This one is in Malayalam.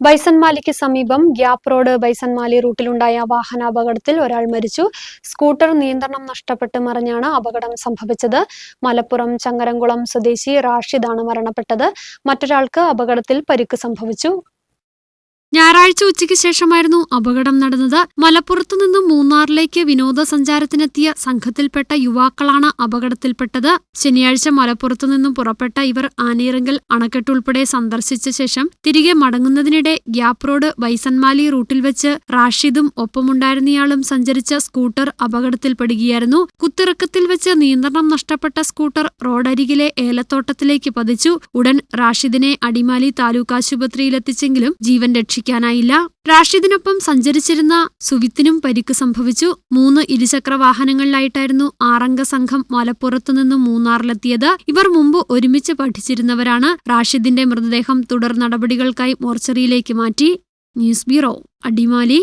ബൈസൺമാലിക്ക് സമീപം ഗ്യാപ് റോഡ് ബൈസൺമാലി റൂട്ടിലുണ്ടായ വാഹനാപകടത്തിൽ ഒരാൾ മരിച്ചു. സ്കൂട്ടർ നിയന്ത്രണം നഷ്ടപ്പെട്ട് മറിഞ്ഞാണ് അപകടം സംഭവിച്ചത്. മലപ്പുറം ചങ്ങരംകുളം സ്വദേശി റാഷിദാണ് മരണപ്പെട്ടത്. മറ്റൊരാൾക്ക് അപകടത്തിൽ പരിക്ക് സംഭവിച്ചു. ഞായറാഴ്ച ഉച്ചയ്ക്ക് ശേഷമായിരുന്നു അപകടം നടന്നത്. മലപ്പുറത്തു നിന്നും മൂന്നാറിലേക്ക് വിനോദസഞ്ചാരത്തിനെത്തിയ സംഘത്തിൽപ്പെട്ട യുവാക്കളാണ് അപകടത്തിൽപ്പെട്ടത്. ശനിയാഴ്ച മലപ്പുറത്തു നിന്നും പുറപ്പെട്ട ഇവർ ആനയിറങ്കൽ അണക്കെട്ടുൾപ്പെടെ സന്ദർശിച്ച ശേഷം തിരികെ മടങ്ങുന്നതിനിടെ ഗ്യാപ് റോഡ് ബൈസൺമാലി റൂട്ടിൽ വെച്ച് റാഷിദും ഒപ്പമുണ്ടായിരുന്നയാളും സഞ്ചരിച്ച സ്കൂട്ടർ അപകടത്തിൽപ്പെടുകയായിരുന്നു. കുത്തിറക്കത്തിൽ വെച്ച് നിയന്ത്രണം നഷ്ടപ്പെട്ട സ്കൂട്ടർ റോഡരികിലെ ഏലത്തോട്ടത്തിലേക്ക് പതിച്ചു. ഉടൻ റാഷിദിനെ അടിമാലി താലൂക്ക് ആശുപത്രിയിലെത്തിച്ചെങ്കിലും ജീവൻ രക്ഷിക്കാനായില്ല. റാഷിദിനൊപ്പം സഞ്ചരിച്ചിരുന്ന സുവിത്തിനും പരിക്ക് സംഭവിച്ചു. 3 ഇരുചക്ര വാഹനങ്ങളിലായിട്ടായിരുന്നു 6 സംഘം മലപ്പുറത്തുനിന്നും മൂന്നാറിലെത്തിയത്. ഇവർ മുമ്പ് ഒരുമിച്ച് പഠിച്ചിരുന്നവരാണ്. റാഷിദിന്റെ മൃതദേഹം തുടർ നടപടികൾക്കായി മോർച്ചറിയിലേക്ക് മാറ്റി. News bureau, Adimali.